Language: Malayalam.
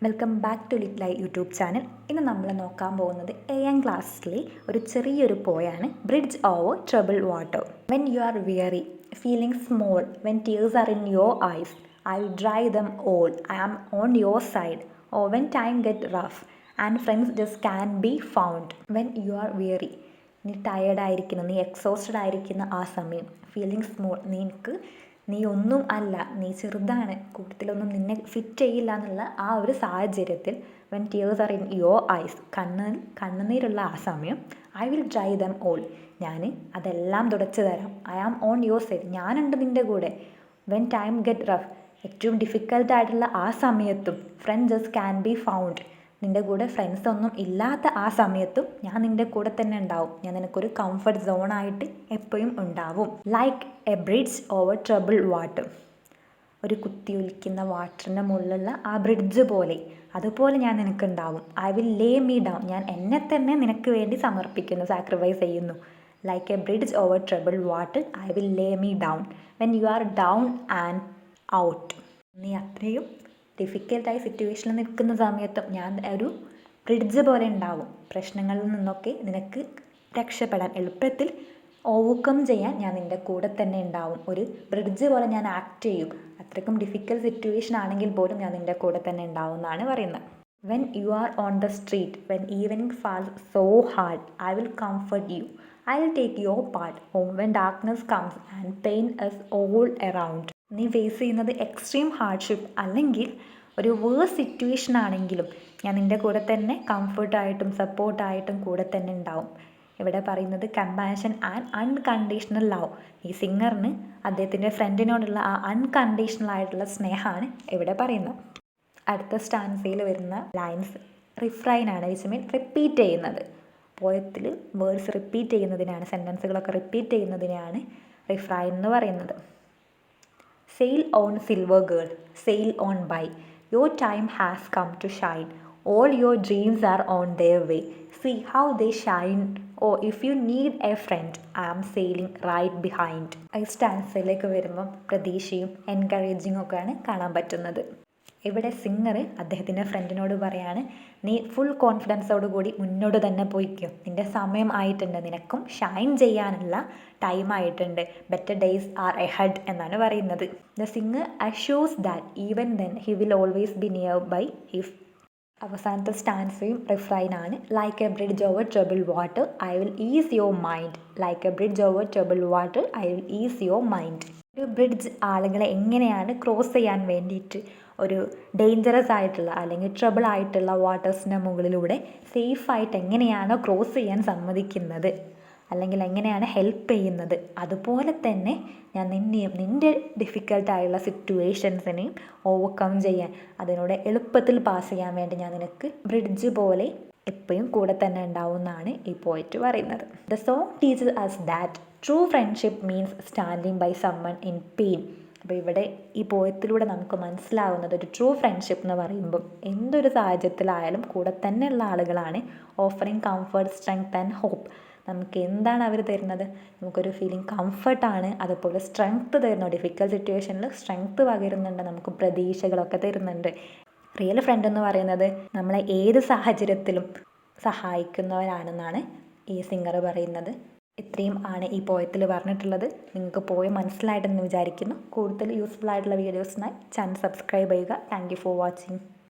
Welcome back to little i YouTube channel. ഇന്ന് നമ്മൾ നോക്കാൻ പോകുന്നത് 8ാം ക്ലാസ്സിലെ ഒരു ചെറിയൊരു പോയാണ് bridge over trouble water. When you are weary, feeling small, when tears are in your eyes, I will dry them all, I am on your side. Oh when time get rough and friends just can be found. When you are weary, നീ ടയേർഡായിരിക്കുന്ന, നീ എക്സോസ്റ്റഡ് ആയിരിക്കുന്ന ആ സമയം. ഫീലിംഗ് സ്മോൾ, നീ ഒന്നും അല്ല, നീ ചെറുതാണ്, കൂട്ടത്തിലൊന്നും നിന്നെ ഫിറ്റ് ചെയ്യില്ല എന്നുള്ള ആ ഒരു സാഹചര്യത്തിൽ when tears are in your eyes, കണ്ണുനീരുള്ള ആ സമയം, I will dry them all, ഞാൻ അതെല്ലാം തുടച്ചു തരാം. I am on your side, ഞാനുണ്ട് നിൻ്റെ കൂടെ. വെൻ ടൈം ഗെറ്റ് റഫ്, ഏറ്റവും ഡിഫിക്കൽട്ടായിട്ടുള്ള ആ സമയത്തും, friends just can be found, നിൻ്റെ കൂടെ ഫ്രണ്ട്സ് ഒന്നും ഇല്ലാത്ത ആ സമയത്തും ഞാൻ നിൻ്റെ കൂടെ തന്നെ ഉണ്ടാവും. ഞാൻ നിനക്കൊരു കംഫർട്ട് സോണായിട്ട് എപ്പോഴും ഉണ്ടാവും. Like a bridge over trouble water, ഒരു കുത്തിയൊലിക്കുന്ന വാട്ടറിൻ്റെ മുകളിലുള്ള ആ ബ്രിഡ്ജ് പോലെ, അതുപോലെ ഞാൻ നിനക്കുണ്ടാവും. I will lay me down, ഞാൻ എന്നെ തന്നെ നിനക്ക് വേണ്ടി സമർപ്പിക്കുന്നു, സാക്രിഫൈസ് ചെയ്യുന്നു. Like a bridge over trouble water, I will lay me down when you are down and out. നീ അത്രയും ഡിഫിക്കൽട്ടായ സിറ്റുവേഷനിൽ നിൽക്കുന്ന സമയത്തും ഞാൻ ഒരു ബ്രിഡ്ജ് പോലെ ഉണ്ടാവും. പ്രശ്നങ്ങളിൽ നിന്നൊക്കെ നിനക്ക് രക്ഷപ്പെടാൻ, എളുപ്പത്തിൽ ഓവർകം ചെയ്യാൻ ഞാൻ നിൻ്റെ കൂടെ തന്നെ ഉണ്ടാവും. ഒരു ബ്രിഡ്ജ് പോലെ ഞാൻ ആക്ട് ചെയ്യും. അത്രയ്ക്കും ഡിഫിക്കൽട്ട് സിറ്റുവേഷൻ ആണെങ്കിൽ പോലും ഞാൻ നിൻ്റെ കൂടെ തന്നെ ഉണ്ടാവും എന്നാണ് പറയുന്നത്. When you R on the street, when evening false so hard, I will comfort U, I will take your part. When darkness comes and pain is all around, നീ ഫേസ് ചെയ്യുന്നത് എക്സ്ട്രീം ഹാർഡ്ഷിപ്പ് അല്ലെങ്കിൽ ഒരു വേഴ്സ് സിറ്റുവേഷൻ ആണെങ്കിലും ഞാൻ നിൻ്റെ കൂടെ തന്നെ കംഫർട്ടായിട്ടും സപ്പോർട്ടായിട്ടും കൂടെ തന്നെ ഉണ്ടാവും. ഇവിടെ പറയുന്നത് കമ്പാഷൻ ആൻഡ് അൺകണ്ടീഷണൽ ലവ്. ഈ സിംഗറിന് അദ്ദേഹത്തിൻ്റെ ഫ്രണ്ടിനോടുള്ള ആ അൺകണ്ടീഷണൽ ആയിട്ടുള്ള സ്നേഹമാണ് ഇവിടെ പറയുന്നത്. അടുത്ത സ്റ്റാൻസയിൽ വരുന്ന ലൈൻസ് റിഫ്രൈനാണ്, വിച്ച് മീൻ റിപ്പീറ്റ് ചെയ്യുന്നത്. പോയത്തിൽ വേർഡ്സ് റിപ്പീറ്റ് ചെയ്യുന്നതിനാണ്, സെൻറ്റൻസുകളൊക്കെ റിപ്പീറ്റ് ചെയ്യുന്നതിനാണ് റിഫ്രൈൻ എന്ന് പറയുന്നത്. Sail on silver girl, sail on by, your time has come to shine, all your dreams are on their way, see how they shine, oh if you need a friend, I am sailing right behind. ഈ സ്റ്റാൻസിലേക്ക് വരുമ്പം പ്രതീക്ഷയും എൻകറേജിങ്ങും ഒക്കെയാണ് കാണാൻ പറ്റുന്നത്. ഇവിടെ സിംഗർ അദ്ദേഹത്തിൻ്റെ ഫ്രണ്ടിനോട് പറയാണ്, നീ ഫുൾ കോൺഫിഡൻസോട് കൂടി മുന്നോട്ട് തന്നെ പോയിക്കോ, നിൻ്റെ സമയം ആയിട്ടുണ്ട്, നിനക്കും ഷൈൻ ചെയ്യാനുള്ള ടൈം ആയിട്ടുണ്ട്, ബെറ്റർ ഡേയ്സ് ആർ എഹെഡ് എന്നാണ് പറയുന്നത്. ദ സിംഗർ അഷ്യൂസ് that even then he will always be nearby if. അവസാനത്തെ സ്റ്റാൻസയും റിഫ്രൈനാണ്. Like a bridge over trouble water, I will ease your mind, like a bridge over trouble water, I will ease your mind. ഒരു ബ്രിഡ്ജ് ആളുകളെ എങ്ങനെയാണ് ക്രോസ് ചെയ്യാൻ വേണ്ടിയിട്ട് ഒരു ഡേഞ്ചറസ് ആയിട്ടുള്ള അല്ലെങ്കിൽ ട്രബിൾ ആയിട്ടുള്ള വാട്ടേഴ്സിൻ്റെ മുകളിലൂടെ സേഫായിട്ട് എങ്ങനെയാണോ ക്രോസ് ചെയ്യാൻ സമ്മതിക്കുന്നത് അല്ലെങ്കിൽ എങ്ങനെയാണ് ഹെൽപ്പ് ചെയ്യുന്നത്, അതുപോലെ തന്നെ ഞാൻ നിൻ്റെ ഡിഫിക്കൽട്ടായുള്ള സിറ്റുവേഷൻസിനെയും ഓവർകം ചെയ്യാൻ, അതിനോട് എളുപ്പത്തിൽ പാസ് ചെയ്യാൻ വേണ്ടി ഞാൻ നിനക്ക് ബ്രിഡ്ജ് പോലെ എപ്പോഴും കൂടെ തന്നെ ഉണ്ടാവും എന്നാണ് ഈ പോയിറ്റ് പറയുന്നത്. The song teaches us that true friendship means standing by someone in pain. അപ്പോൾ ഇവിടെ ഈ പോയത്തിലൂടെ നമുക്ക് മനസ്സിലാവുന്നത് ഒരു ട്രൂ ഫ്രണ്ട്ഷിപ്പ് എന്ന് പറയുമ്പോൾ എന്തൊരു സാഹചര്യത്തിലായാലും കൂടെ തന്നെയുള്ള ആളുകളാണ്. Offering comfort, strength and hope. നമുക്ക് എന്താണ് അവർ തരുന്നത്? നമുക്കൊരു ഫീലിംഗ് കംഫർട്ടാണ്, അതുപോലെ സ്ട്രെങ്ത്ത് തരുന്നു. ഡിഫിക്കൽട്ട് സിറ്റുവേഷനിൽ സ്ട്രെങ്ത്ത് പകരുന്നുണ്ട്, നമുക്ക് പ്രതീക്ഷകളൊക്കെ തരുന്നുണ്ട്. റിയൽ ഫ്രണ്ട് എന്ന് പറയുന്നത് നമ്മളെ ഏത് സാഹചര്യത്തിലും സഹായിക്കുന്നവരാണെന്നാണ് ഈ സിംഗർ പറയുന്നത്. ഇത്രയും ആണ് ഈ പോയത്തിൽ പറഞ്ഞിട്ടുള്ളത്. നിങ്ങൾക്ക് പോയം മനസ്സിലായിട്ടെന്ന് വിചാരിക്കുന്നു. കൂടുതൽ യൂസ്ഫുൾ ആയിട്ടുള്ള വീഡിയോസിനായി ചാനൽ സബ്സ്ക്രൈബ് ചെയ്യുക. Thank you for watching.